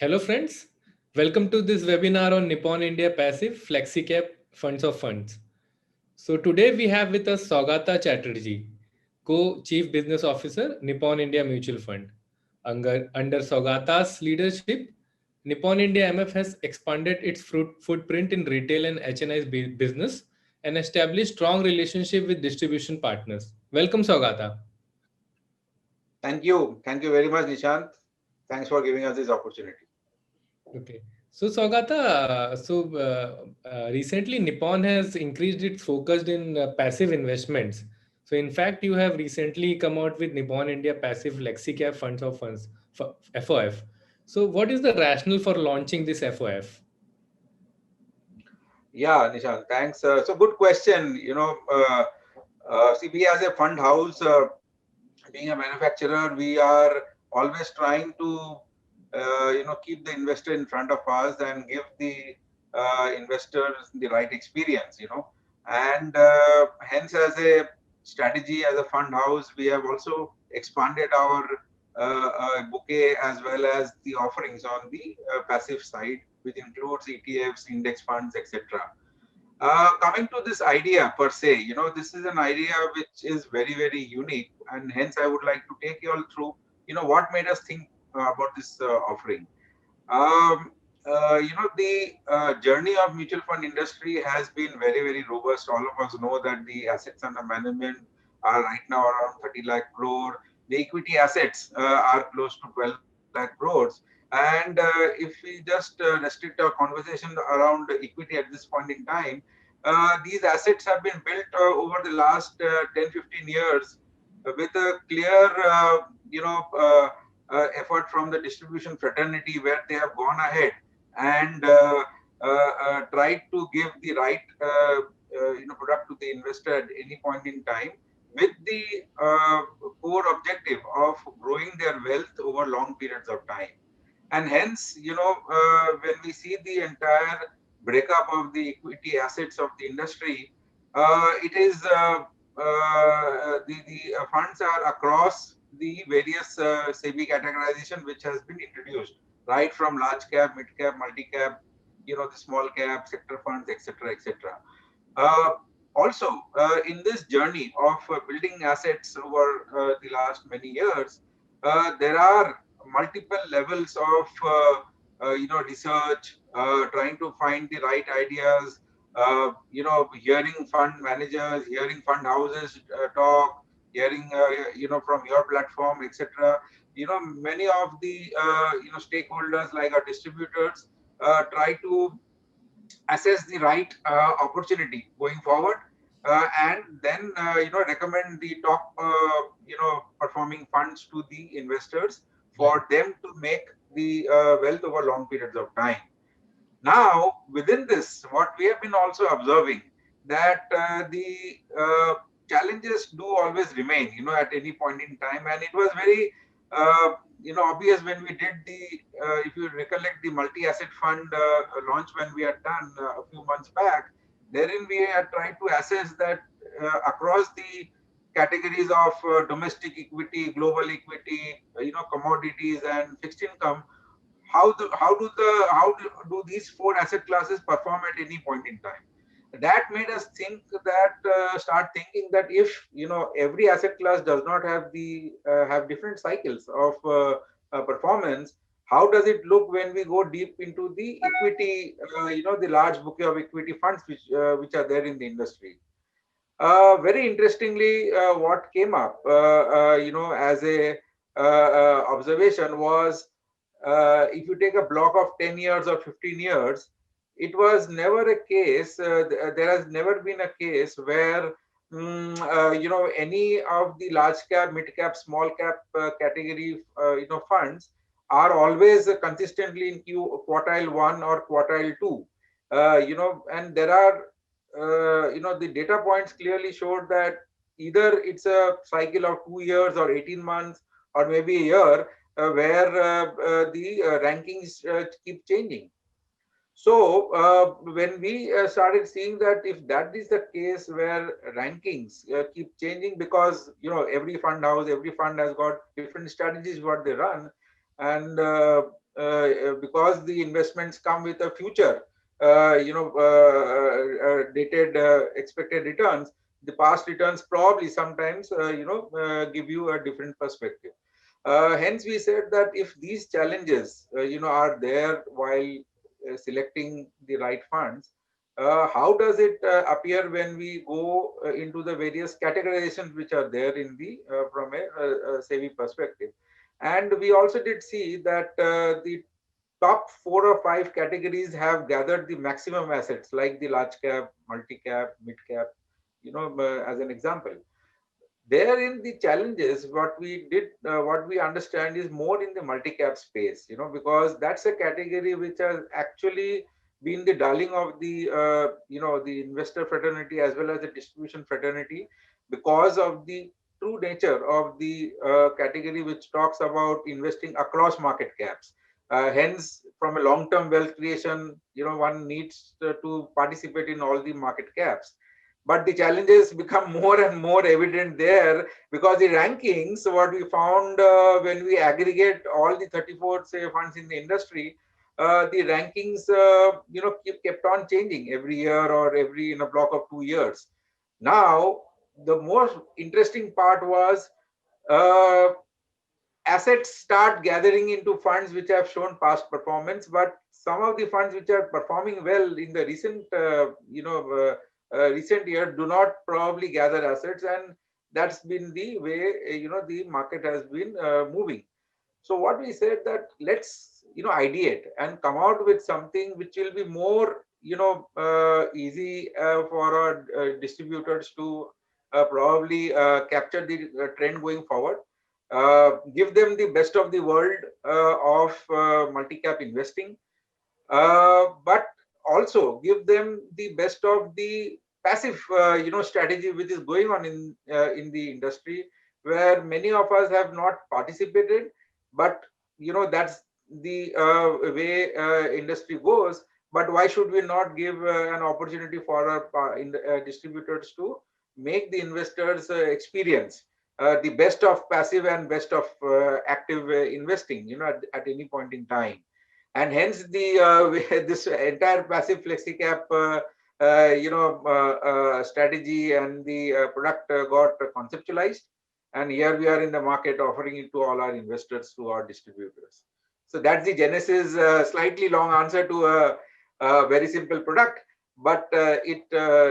Hello friends, welcome to this webinar on Nippon India Passive Flexicap Funds of Funds. So today we have with us Saugata Chatterjee, Co-Chief Business Officer, Nippon India Mutual Fund. Under Saugata's leadership, Nippon India MF has expanded its footprint in retail and HNI business and established strong relationship with distribution partners. Welcome Saugata. Thank you. Thank you very much, Nishant. Thanks for giving us this opportunity. Okay. So Saugata, recently Nippon has increased its focus in passive investments. So in fact, you have recently come out with Nippon India Passive Flexicap Funds of Funds, FOF. So what is the rationale for launching this FOF? Yeah, Nishant, thanks. Good question. See, we as a fund house, being a manufacturer, we are always trying to, keep the investor in front of us and give the investors the right experience, And hence, as a strategy, as a fund house, we have also expanded our bouquet as well as the offerings on the passive side, which includes ETFs, index funds, etc. Coming to this idea per se, this is an idea which is very, very unique, and hence I would like to take you all through, what made us think about this offering. Um, the journey of mutual fund industry has been very, very robust. All of us know that the assets under management are right now around 30 lakh crore. The equity assets are close to 12 lakh crores. And if we just restrict our conversation around equity at this point in time, these assets have been built over the last 10, 15 years with a clear, effort from the distribution fraternity where they have gone ahead and tried to give the right product to the investor at any point in time with the core objective of growing their wealth over long periods of time. And hence, when we see the entire breakup of the equity assets of the industry, it is the funds are across the various SEBI categorization which has been introduced, right from large cap, mid cap, multi cap, the small cap, sector funds, etc., etc. Uh, also, in this journey of building assets over the last many years, there are multiple levels of research, trying to find the right ideas, hearing fund managers, hearing fund houses talk, hearing from your platform, etc. Many of the stakeholders like our distributors try to assess the right opportunity going forward, and then recommend the top performing funds to the investors Right. for them to make the wealth over long periods of time. Now, within this, what we have been also observing that the challenges do always remain, at any point in time, and it was very, obvious when we did the, if you recollect, the multi-asset fund launch when we had done a few months back. Therein, we had tried to assess that across the categories of domestic equity, global equity, commodities, and fixed income, how do these four asset classes perform at any point in time. That made us think that start thinking that if every asset class does not have different cycles of performance, how does it look when we go deep into the equity, the large bouquet of equity funds which are there in the industry. Very interestingly, what came up, as a observation was, if you take a block of 10 years or 15 years, it was never a case, there has never been a case where, any of the large cap, mid cap, small cap category, funds are always consistently in quartile one or quartile two. And there are, the data points clearly showed that either it's a cycle of 2 years or 18 months or maybe a year, where the rankings keep changing. So when we started seeing that if that is the case where rankings keep changing, because every fund house, every fund has got different strategies what they run, and because the investments come with a future, dated expected returns. The past returns probably sometimes, give you a different perspective. Hence, we said that if these challenges, are there while selecting the right funds, how does it appear when we go into the various categorizations which are there in the from a SEBI perspective? And we also did see that the top 4 or 5 categories have gathered the maximum assets, like the large cap, multi cap, mid cap, as an example. Therein the challenges, what we understand is more in the multi-cap space, because that's a category which has actually been the darling of the the investor fraternity as well as the distribution fraternity, because of the true nature of the category, which talks about investing across market caps. Hence, from a long-term wealth creation, one needs to participate in all the market caps. But the challenges become more and more evident there, because the rankings, what we found when we aggregate all the 34 say funds in the industry, the rankings kept on changing every year or every in a block of 2 years. Now the most interesting part was, uh, assets start gathering into funds which have shown past performance, but some of the funds which are performing well in the recent recent year do not probably gather assets, and that's been the way the market has been moving. So what we said, that let's ideate and come out with something which will be more easy for our distributors to probably capture the trend going forward. Give them the best of the world of multi-cap investing, but also give them the best of the passive strategy which is going on in the industry, where many of us have not participated. But that's the way industry goes. But why should we not give an opportunity for our distributors to make the investors experience the best of passive and best of active investing, at any point in time. And hence the this entire passive flexicap strategy and the product got conceptualized, and here we are in the market offering it to all our investors through our distributors. So that's the genesis. Slightly long answer to a very simple product, but it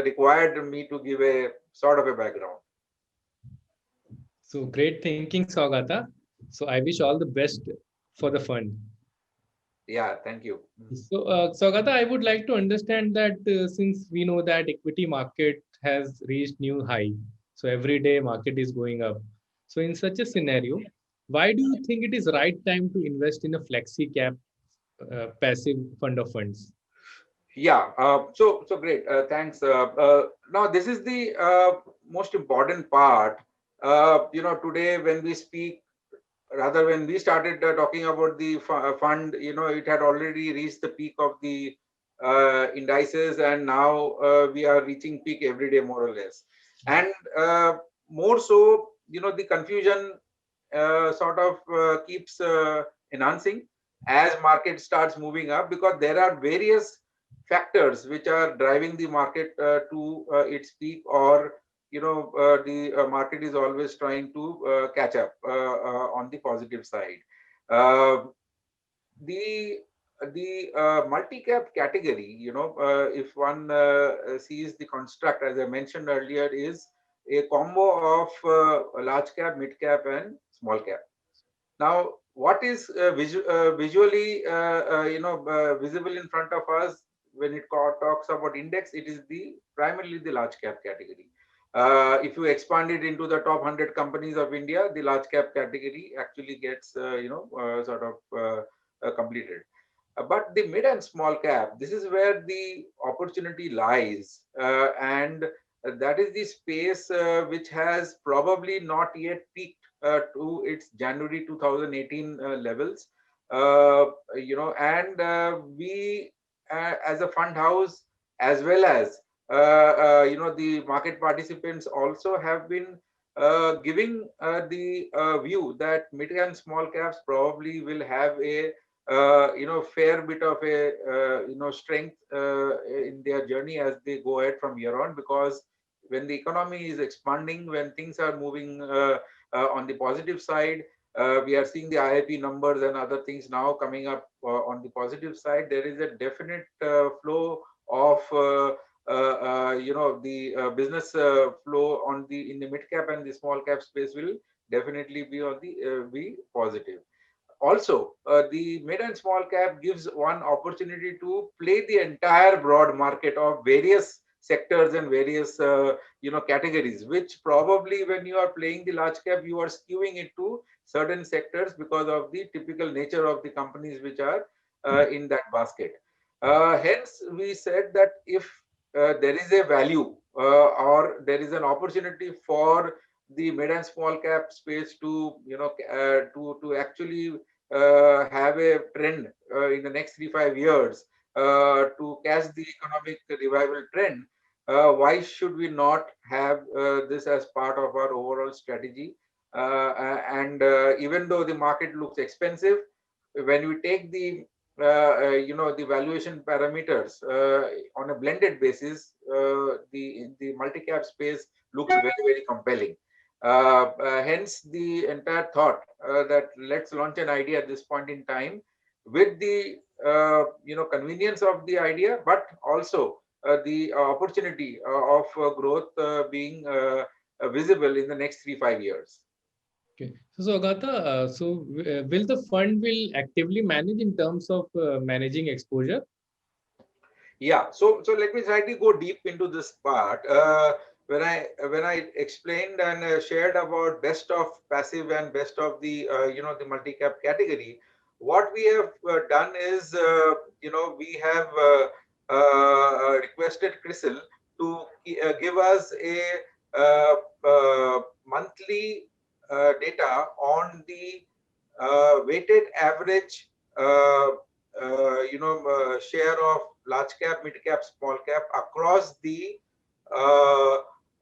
required me to give a sort of a background. So great thinking, Saugata. So I wish all the best for the fund. Yeah, thank you. So, Saugata, I would like to understand that since we know that equity market has reached new high, so every day market is going up. So, in such a scenario, why do you think it is right time to invest in a flexi cap passive fund of funds? Yeah, so great. Thanks. Now this is the most important part. Today when we speak, rather when we started talking about the fund, it had already reached the peak of the indices, and now we are reaching peak every day more or less. And more so, the confusion sort of keeps enhancing as market starts moving up, because there are various factors which are driving the market to its peak, or the market is always trying to catch up on the positive side. uh, the multi-cap category, if one sees the construct, as I mentioned earlier, is a combo of large cap, mid cap, and small cap. Now, what is visually visible in front of us when it talks about index? It is the primarily the large cap category. If you expand it into the top 100 companies of India, the large cap category actually gets sort of completed. But the mid and small cap, this is where the opportunity lies, and that is the space which has probably not yet peaked to its January 2018 levels. And we, as a fund house, as well as the market participants, also have been giving the view that mid and small caps probably will have a fair bit of a strength in their journey as they go ahead from here on, because when the economy is expanding, when things are moving on the positive side, we are seeing the IIP numbers and other things now coming up on the positive side. There is a definite flow of the business flow on the in the mid cap and the small cap space will definitely be on the be positive. Also, the mid and small cap gives one opportunity to play the entire broad market of various sectors and various categories, which probably when you are playing the large cap, you are skewing it to certain sectors because of the typical nature of the companies which are in that basket. Hence we said that if there is a value or there is an opportunity for the mid and small cap space to to actually have a trend in the next 3 5 years to catch the economic revival trend, why should we not have this as part of our overall strategy? And even though the market looks expensive, when we take the the valuation parameters on a blended basis, the multi-cap space looks very compelling. Hence, the entire thought that let's launch an idea at this point in time with the convenience of the idea, but also the opportunity of growth being visible in the next 3 5 years. Okay. So Saugata, will the fund will actively manage in terms of managing exposure? Yeah, so let me try to go deep into this part. When I explained and shared about best of passive and best of the the multi cap category, what we have done is we have requested Crystal to give us a monthly data on the weighted average share of large cap, mid cap, small cap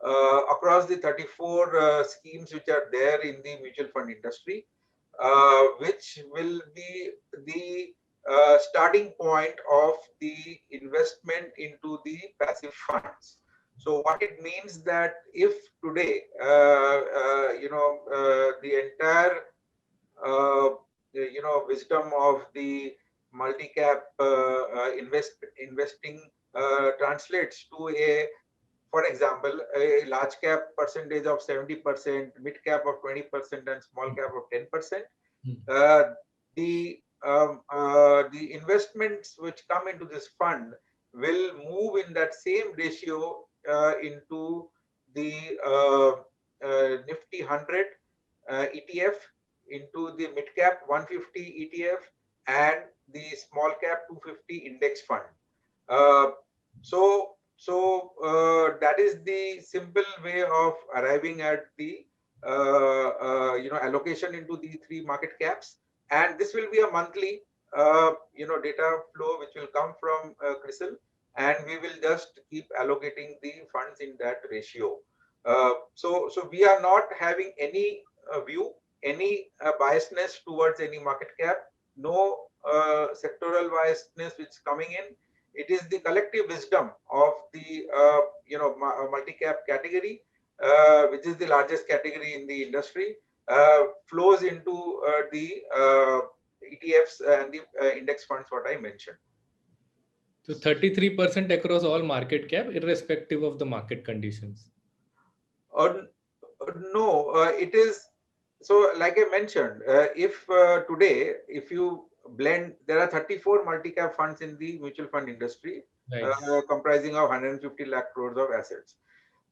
uh, across the 34 schemes which are there in the mutual fund industry, which will be the starting point of the investment into the passive funds. So what it means that if today the entire wisdom of the multi-cap investing translates to a, for example, a large cap percentage of 70%, mid cap of 20%, and small cap of 10%. Uh, the investments which come into this fund will move in that same ratio into the Nifty 100 ETF, into the mid cap 150 ETF, and the small cap 250 index fund. Uh, that is the simple way of arriving at the allocation into the three market caps, and this will be a monthly data flow which will come from Crystal, and we will just keep allocating the funds in that ratio. So we are not having any view, any biasness towards any market cap, no sectoral biasness which is coming in. It is the collective wisdom of the multi-cap category, which is the largest category in the industry, flows into the ETFs and the index funds, what I mentioned. So 33% across all market cap, irrespective of the market conditions. Uh, no, it is so. Like I mentioned, if today, if you blend, there are 34 multi-cap funds in the mutual fund industry, Right. comprising of 150 lakh crores of assets.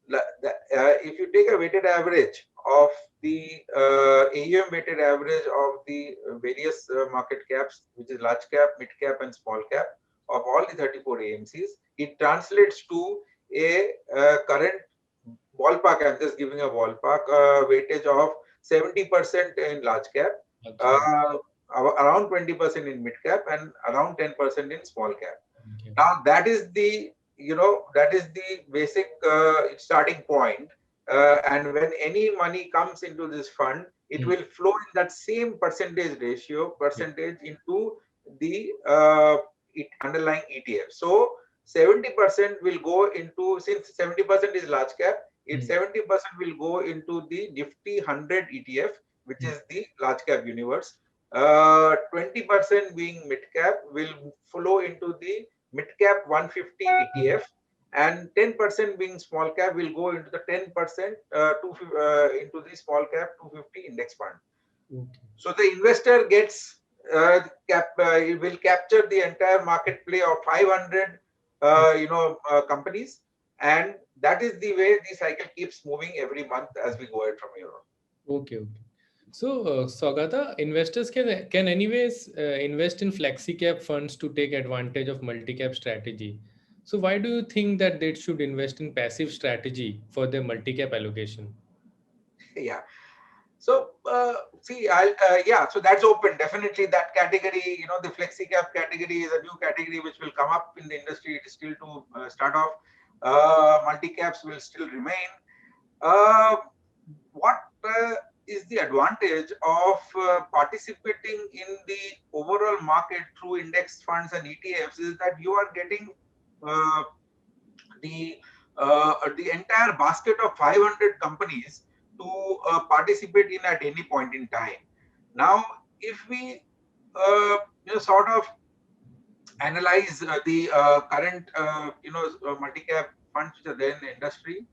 If you take a weighted average of the AUM weighted average of the various market caps, which is large cap, mid cap, and small cap, of all the 34 AMCs, it translates to a current ballpark. I'm just giving a ballpark weightage of 70% in large cap, Okay. uh, around 20% in mid cap, and around 10% in small cap. Okay. Now that is the that is the basic starting point, and when any money comes into this fund, it Hmm. will flow in that same percentage ratio Yeah. percentage into the underlying ETF. So 70% will go into, since 70% is large cap, it Hmm. 70% will go into the Nifty 100 ETF, which Hmm. is the large cap universe. 20% being mid cap will flow into the mid cap 150 ETF, and 10% being small cap will go into the 10% into the small cap 250 index fund. Okay. So the investor gets it will capture the entire market play of 500 companies, and that is the way the cycle keeps moving every month as we go ahead from here on. Okay. Okay. So, Saugata, investors can anyways invest in flexi-cap funds to take advantage of multi-cap strategy. So, why do you think that they should invest in passive strategy for their multi-cap allocation? Yeah. So see, so that's open. Definitely, that category, the flexi cap category is a new category which will come up in the industry. It is still to start off. Multi caps will still remain. Uh, what is the advantage of participating in the overall market through index funds and ETFs is that you are getting uh, the the entire basket of 500 companies to participate in at any point in time. Now, if we sort of analyze the current multi-cap funds which are there in the industry,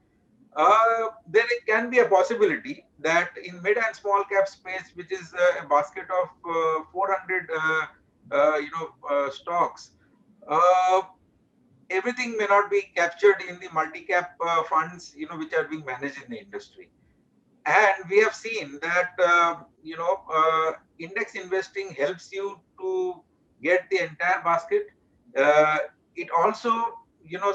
there can be a possibility that in mid and small cap space, which is a basket of 400 stocks, uh, everything may not be captured in the multi-cap funds, which are being managed in the industry. And we have seen that index investing helps you to get the entire basket. Uh, it also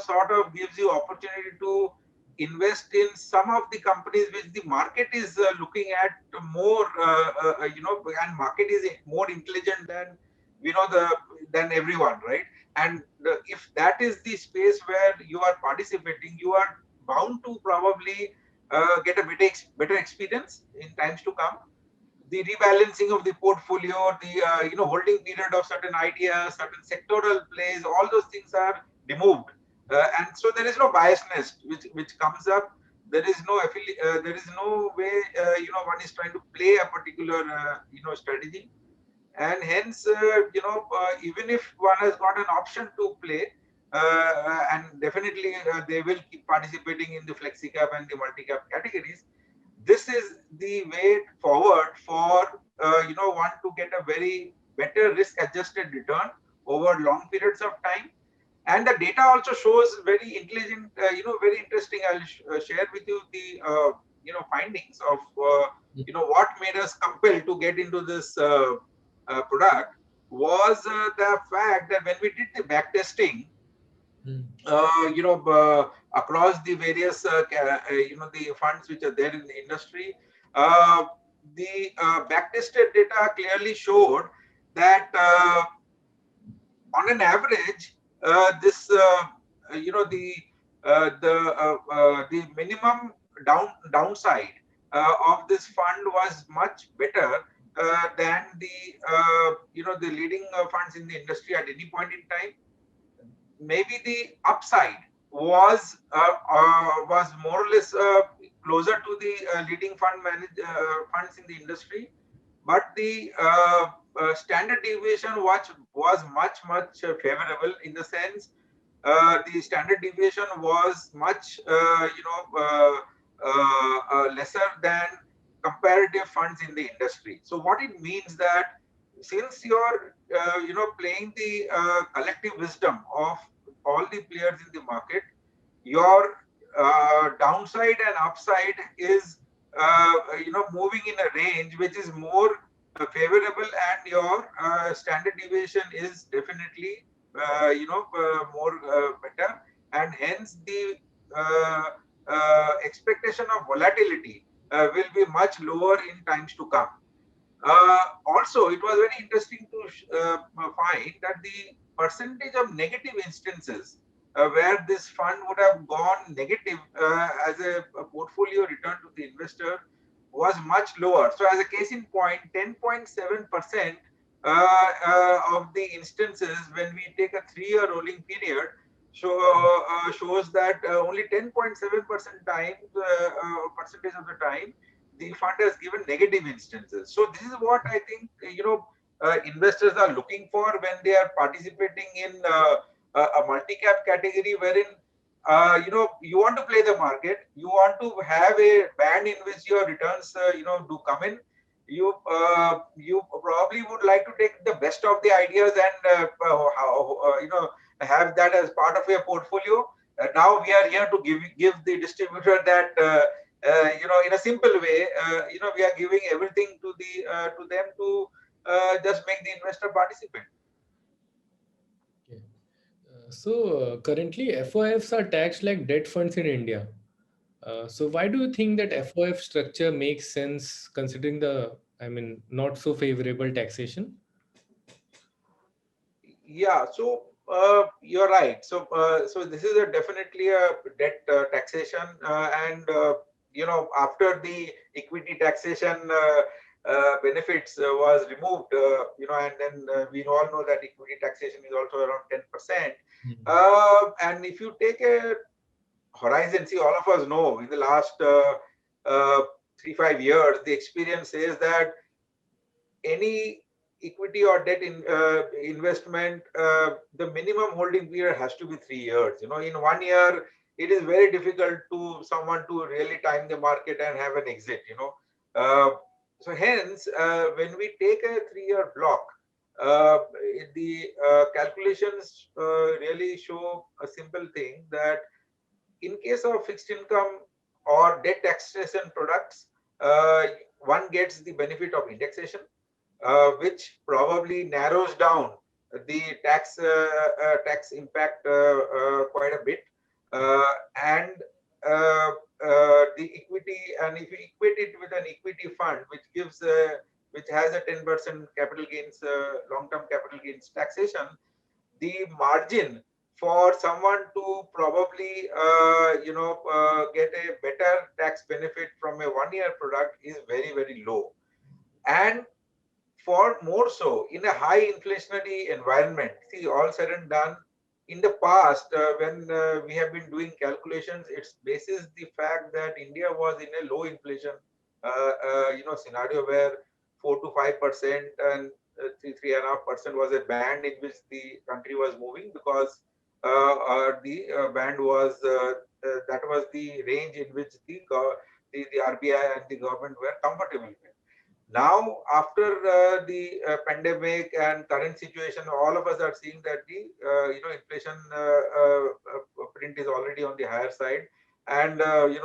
sort of gives you opportunity to invest in some of the companies which the market is looking at more, and market is more intelligent than the than everyone, right? And if that is the space where you are participating, you are bound to probably get a better experience in times to come. The rebalancing of the portfolio, the holding period of certain ideas, certain sectoral plays, all those things are removed, and so there is no biasness which comes up. There is no there is no way one is trying to play a particular strategy, and hence even if one has got an option to play, and definitely they will keep participating in the flexi cap and the multi cap categories. This is the way forward for one to get a very better risk adjusted return over long periods of time. And the data also shows very intelligent, very interesting. I'll share with you the findings of what made us compelled to get into this product was the fact that when we did the back testing, Hmm. across the various the funds which are there in the industry, uh, the backtested data clearly showed that on an average, this the minimum downside of this fund was much better than the the leading funds in the industry at any point in time. Maybe the upside was more or less closer to the leading funds in the industry, but the standard deviation was much favorable, in the sense the standard deviation was much lesser than comparative funds in the industry. So what it means that since you're playing the collective wisdom of all the players in the market, your downside and upside is moving in a range which is more favorable, and your standard deviation is definitely more better, and hence the uh, expectation of volatility will be much lower in times to come. Also, it was very interesting to find that the percentage of negative instances where this fund would have gone negative as a portfolio return to the investor was much lower. So, as a case in point, 10.7% of the instances when we take a 3-year rolling period shows that only 10.7% time percentage of the time the fund has given negative instances. So this is what I think investors are looking for when they are participating in a multi-cap category, wherein you want to play the market, you want to have a band in which your returns do come in. You probably would like to take the best of the ideas and have that as part of your portfolio. Now we are here to give the distributor that in a simple way. We are giving everything to them to just make the investor participate. Okay. Currently FOFs are taxed like debt funds in India. So why do you think that FOF structure makes sense considering the, I mean, not so favorable taxation? Yeah, so you're right. So this is definitely a debt taxation, and after the equity taxation benefits was removed, and then we all know that equity taxation is also around 10%. Mhm. And if you take a horizon, see, all of us know in the last uh, 3-5 years, the experience says that any equity or debt investment, the minimum holding period has to be 3 years. In 1 year, it is very difficult to someone to really time the market and have an exit. Uh, so hence, when we take a 3-year block, uh, the calculations really show a simple thing that in case of fixed income or debt taxation products, one gets the benefit of indexation, which probably narrows down the tax impact quite a bit, uh, and uh, the equity. And if you equate it with an equity fund, which has a 10% capital gains, long-term capital gains taxation, the margin for someone to probably get a better tax benefit from a 1-year product is very, very low. And for more so in a high inflationary environment. See, all said and done, in the past, when we have been doing calculations, it's basis the fact that India was in a low inflation, scenario where 4 to 5% and 3.5% was a band in which the country was moving, because the band was that was the range in which the RBI and the government were comfortable with. Now, after the pandemic and current situation, all of us are seeing that the inflation print is already on the higher side, and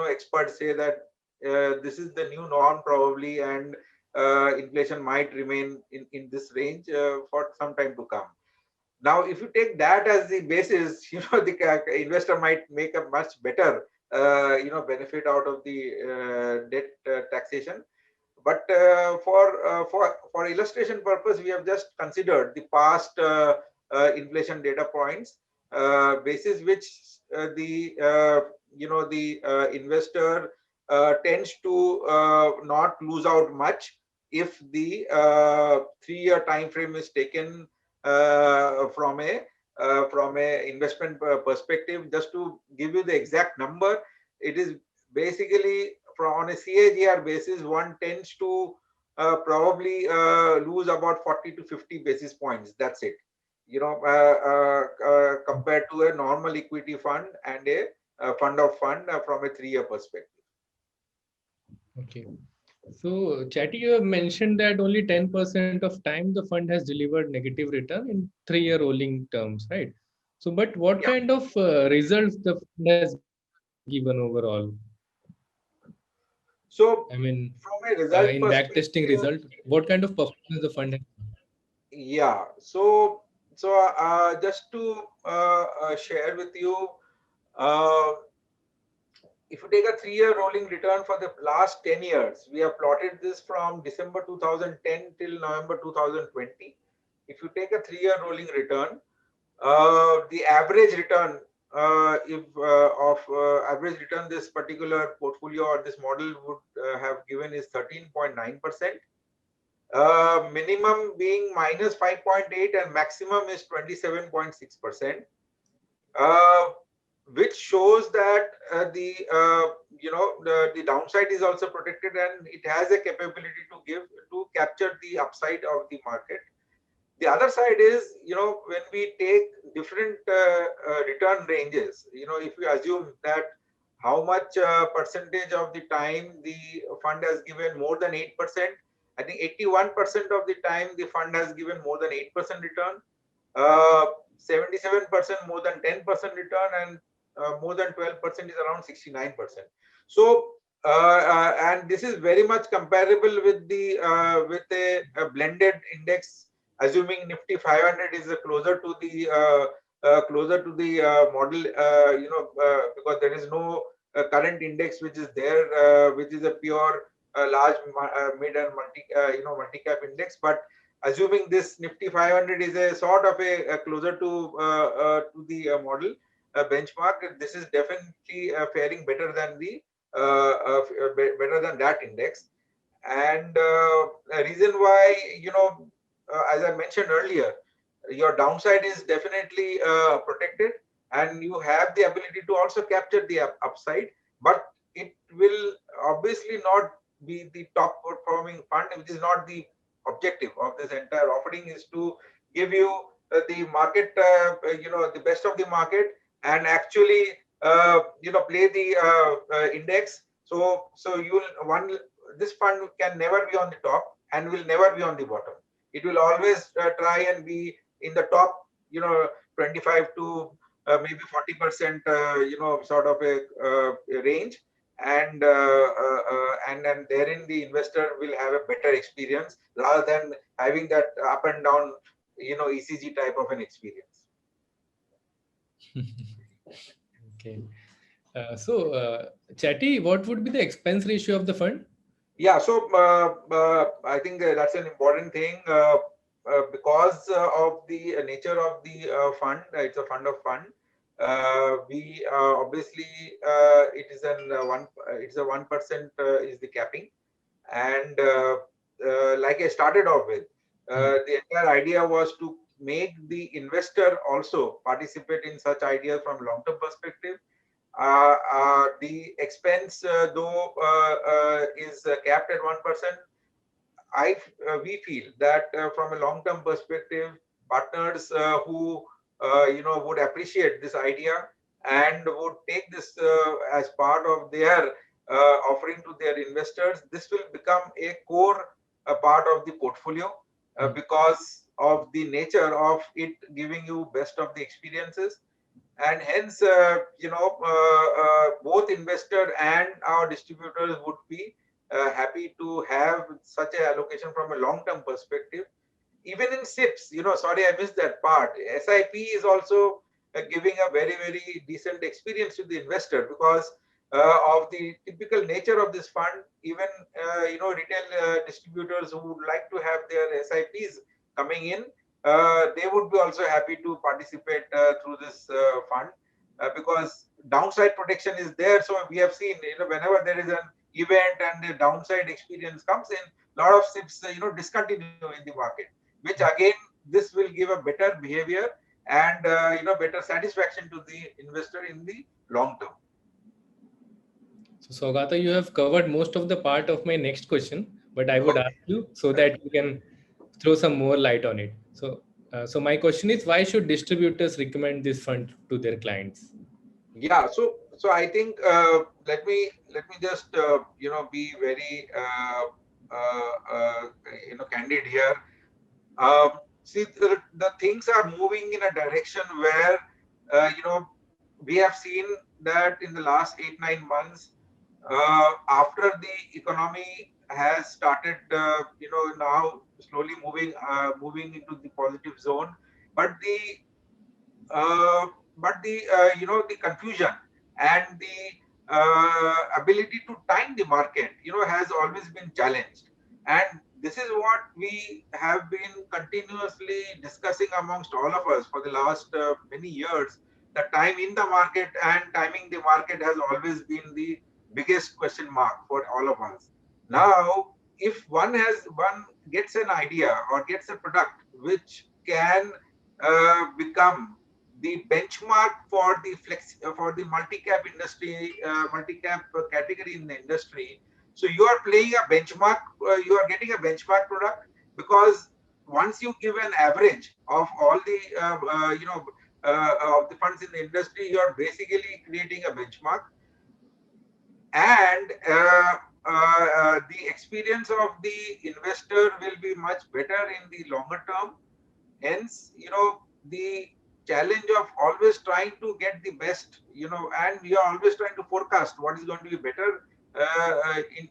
experts say that this is the new norm probably, and inflation might remain in this range for some time to come. Now, if you take that as the basis, the investor might make a much better benefit out of the debt taxation. But for illustration purpose, we have just considered the past inflation data points, basis which the investor tends to not lose out much if the 3-year time frame is taken from a investment perspective. Just to give you the exact number, it is basically from on a CAGR basis, one tends to probably lose about 40 to 50 basis points. That's it. Compared to a normal equity fund and a fund of fund from a 3-year perspective. Okay. So, Chatty, you have mentioned that only 10% of time the fund has delivered negative return in 3-year rolling terms, right? So, but what Yeah. kind of results the fund has given overall? I So mean, from a in result backtesting result, perspective, what kind of performance the fund has? yeah. So just to share with you, uh, if you take a 3-year rolling return for the last 10 years, we have plotted this from December 2010 till November 2020. If you take a 3-year rolling return, the average return, if of average return this particular portfolio or this model would have given is 13.9%. minimum being minus 5.8 and maximum is 27.6%, uh, which shows that the downside is also protected and it has a capability to capture the upside of the market. The other side is, when we take different return ranges, if you assume that how much percentage of the time the fund has given more than 8%, I think 81% of the time the fund has given more than 8% return, uh, 77% more than 10% return, and more than 12% is around 69%. So, and this is very much comparable with the with a blended index, assuming Nifty 500 is closer to the model, because there is no current index which is there, which is a pure large mid and multi cap index. But assuming this Nifty 500 is a sort of a closer to the model benchmark, this is definitely faring better than better than that index. And a reason why, as I mentioned earlier, your downside is definitely protected, and you have the ability to also capture the upside, but it will obviously not be the top performing fund, which is not the objective of this entire offering. Is to give you the market, the best of the market, and actually play the index. So you will one this fund can never be on the top and will never be on the bottom. It will always try and be in the top, 25 to maybe 40%, sort of a range. And therein the investor will have a better experience rather than having that up and down, ECG type of an experience. Okay. Chatty, what would be the expense ratio of the fund? Yeah, so I think that's an important thing, because of the nature of the fund. It's a fund of fund. We obviously it is an one. It's a 1% is the capping, and like I started off with, the entire idea was to make the investor also participate in such ideas from long-term perspective. The expense, though, is capped at 1%. We feel that from a long-term perspective, partners who would appreciate this idea and would take this as part of their offering to their investors, this will become a core part of the portfolio, because of the nature of it giving you best of the experiences. And hence, both investor and our distributors would be happy to have such a allocation from a long-term perspective. Even in SIPs, sorry, I missed that part. SIP is also giving a very, very decent experience to the investor, because of the typical nature of this fund. Even, retail distributors who would like to have their SIPs coming in, they would be also happy to participate through this fund, because downside protection is there. So we have seen, whenever there is an event and the downside experience comes in, a lot of SIPs, discontinue in the market, which again, this will give a better behavior and, better satisfaction to the investor in the long term. So, Saugata, you have covered most of the part of my next question, but I would ask you so that you can throw some more light on it. So my question is, why should distributors recommend this fund to their clients? Yeah, so I think, let me just be very candid here. See, the things are moving in a direction where, we have seen that in the last 8-9 months, after the economy has started, now slowly moving into the positive zone, but uh, the confusion and the ability to time the market, has always been challenged. And this is what we have been continuously discussing amongst all of us for the last many years. The time in the market and timing the market has always been the biggest question mark for all of us. Now, if one gets an idea or gets a product which can become the benchmark for the for the multi-cap industry, multi-cap category in the industry. So you are playing a benchmark, you are getting a benchmark product, because once you give an average of all the of the funds in the industry, you are basically creating a benchmark. And the experience of the investor will be much better in the longer term. Hence, the challenge of always trying to get the best, and you are always trying to forecast what is going to be better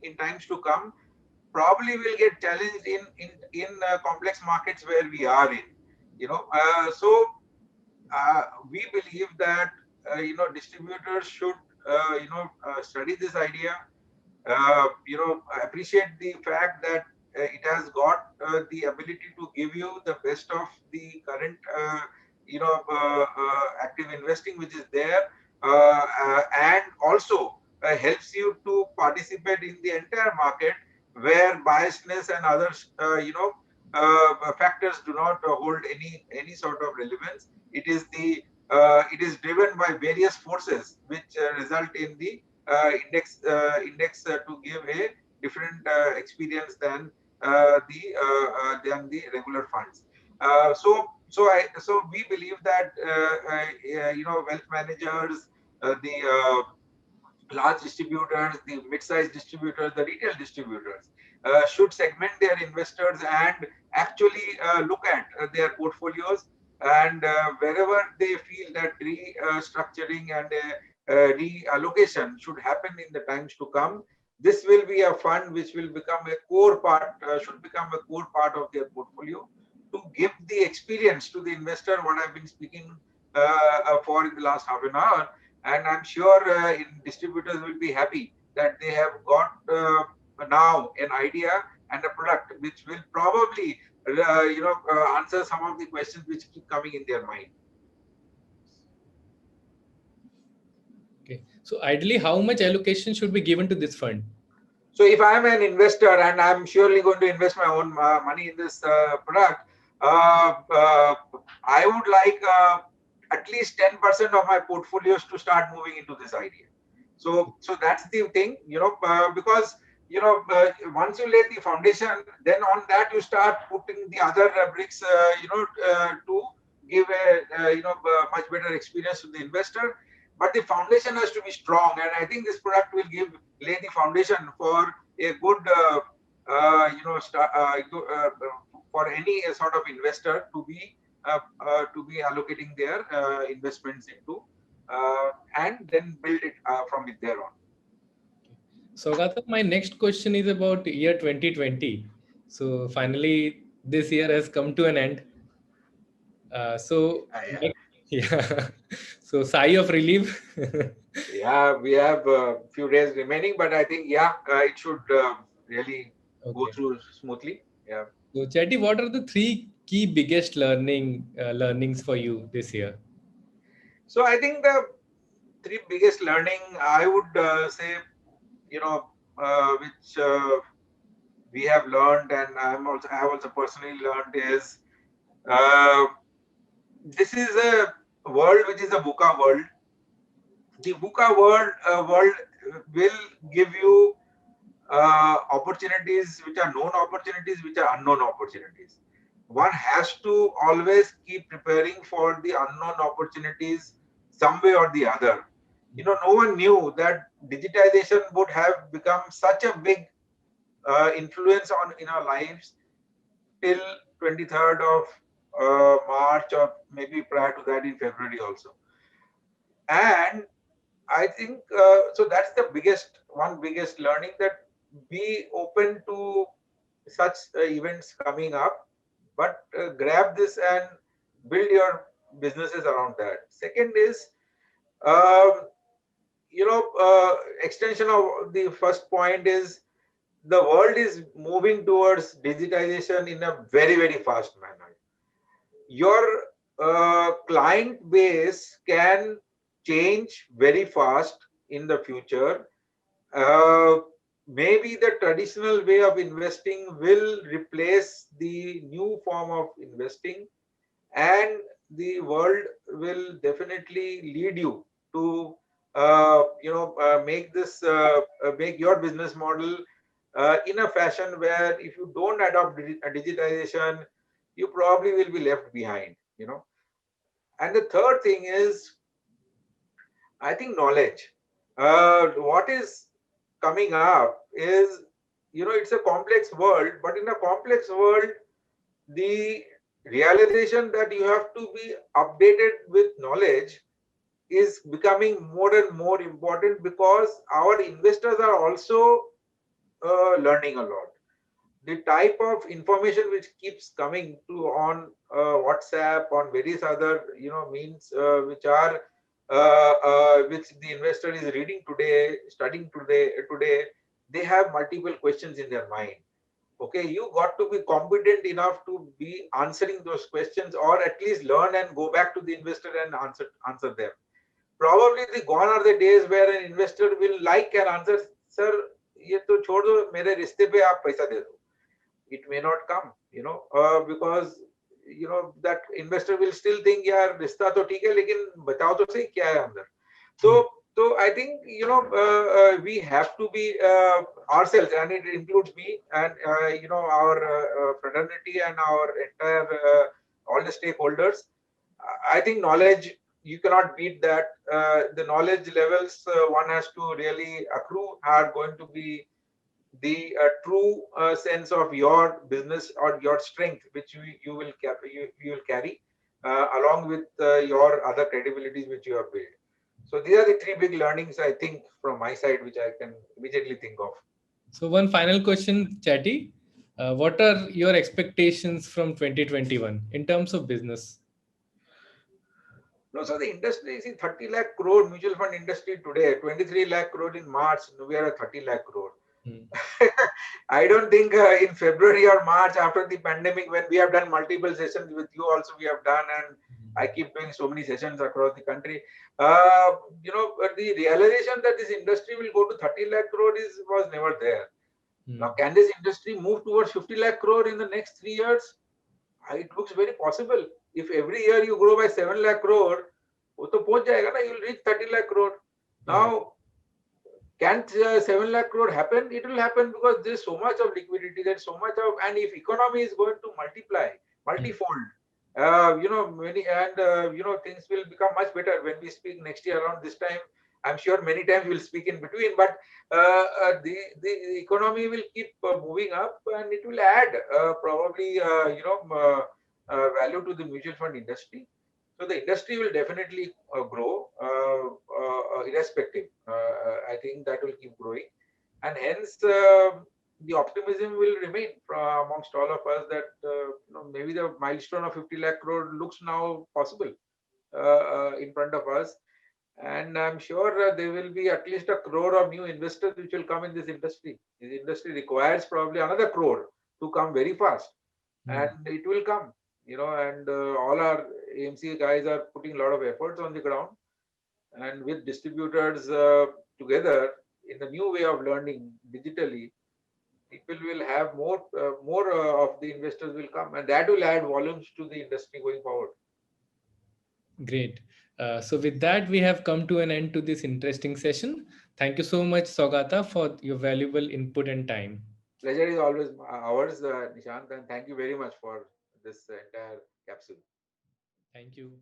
in times to come, probably will get challenged in complex markets where we are in. So we believe that distributors should study this idea, appreciate the fact that it has got the ability to give you the best of the current, active investing which is there, and also helps you to participate in the entire market where biasness and other, factors do not hold any sort of relevance. It is driven by various forces which result in the index to give a different experience than the regular funds. So we believe that wealth managers, the large distributors, the mid-sized distributors, the retail distributors should segment their investors and actually look at their portfolios, and wherever they feel that restructuring and reallocation should happen in the times to come, this will be a fund which will become a core part, should become a core part of their portfolio, to give the experience to the investor what I've been speaking for in the last half an hour. And I'm sure distributors will be happy that they have got now an idea and a product which will probably answer some of the questions which keep coming in their mind. Okay. So ideally, how much allocation should be given to this fund? So if I'm an investor and I'm surely going to invest my own money in this product, I would like at least 10% of my portfolios to start moving into this idea. So that's the thing, because once you lay the foundation, then on that you start putting the other bricks, to give a much better experience to the investor. But the foundation has to be strong, and I think this product will lay the foundation for a good, for any sort of investor to be allocating their investments into, and then build it from it there on. So, Gautam, my next question is about year 2020. So, finally, this year has come to an end. So, Yeah. yeah. So, sigh of relief. Yeah, we have a few days remaining, but I think, yeah, it should really go Okay. through smoothly. Yeah. So, Chatty, what are the three key biggest learnings for you this year? So I think the three biggest learning I would say, which we have learned, and I have also personally learned, is uh, this is a world which is a VUCA world. The VUCA world will give you opportunities which are known opportunities, which are unknown opportunities. One has to always keep preparing for the unknown opportunities some way or the other. No one knew that digitization would have become such a big influence on in our lives till 23rd of March, or maybe prior to that in February also. And I think so. That's the biggest learning, that be open to such events coming up, but grab this and build your businesses around that. Second is, um, extension of the first point is, the world is moving towards digitization in a very, very fast manner. Your client base can change very fast in the future. Uh, maybe the traditional way of investing will replace the new form of investing, and the world will definitely lead you to make this make your business model in a fashion where if you don't adopt digitization, you probably will be left behind, and the third thing is, I think, knowledge. What is coming up is, it's a complex world, but in a complex world, the realization that you have to be updated with knowledge is becoming more and more important, because our investors are also learning a lot. The type of information which keeps coming to on WhatsApp, on various other means, which the investor is reading today, studying today, they have multiple questions in their mind. Okay, you got to be competent enough to be answering those questions, or at least learn and go back to the investor and answer them. Probably the gone are the days where an investor will like an answer, sir, ये तो छोड़ दो, मेरे रिश्ते पे आप पैसा दे दो. It may not come, because that investor will still think, यार रिश्ता तो ठीक है, लेकिन बताओ तो सही क्या है अंदर. So, Hmm. I think, we have to be ourselves, and it includes me and our fraternity and our entire all the stakeholders. I think knowledge, you cannot beat that. The knowledge levels one has to really accrue are going to be the true sense of your business or your strength, which you will carry along with your other credibilities which you have built. So these are the three big learnings, I think, from my side, which I can immediately think of. So one final question, Chatty. What are your expectations from 2021 in terms of business? No, so the industry is in 30 lakh crore mutual fund industry today, 23 lakh crore in March, we are at 30 lakh crore. Hmm. I don't think in February or March after the pandemic, when we have done multiple sessions with you, also we have done, and I keep doing so many sessions across the country. But the realization that this industry will go to 30 lakh crore was never there. Hmm. Now, can this industry move towards 50 lakh crore in the next 3 years? It looks very possible. If every year you grow by 7 lakh crore, वो तो पहुंच जाएगा ना, you'll reach 30 lakh crore. Yeah. Now, can 7 lakh crore happen? It will happen because there's so much of liquidity, there's so much of, and if economy is going to multiply, Hmm. multifold, many, and things will become much better when we speak next year around this time. I'm sure many times we'll speak in between, but the economy will keep moving up, and it will add probably value to the mutual fund industry. So the industry will definitely grow, irrespective. I think that will keep growing, and hence the optimism will remain amongst all of us that maybe the milestone of 50 lakh crore looks now possible in front of us, and I'm sure there will be at least a crore of new investors which will come in this industry. This industry requires probably another crore to come very fast, Hmm. and it will come. And all our AMC guys are putting a lot of efforts on the ground, and with distributors together in the new way of learning digitally, people will have more of the investors will come, and that will add volumes to the industry going forward. Great. So with that, we have come to an end to this interesting session. Thank you so much, Saugata, for your valuable input and time. Pleasure is always ours, Nishant, and thank you very much for this entire capsule. Thank you.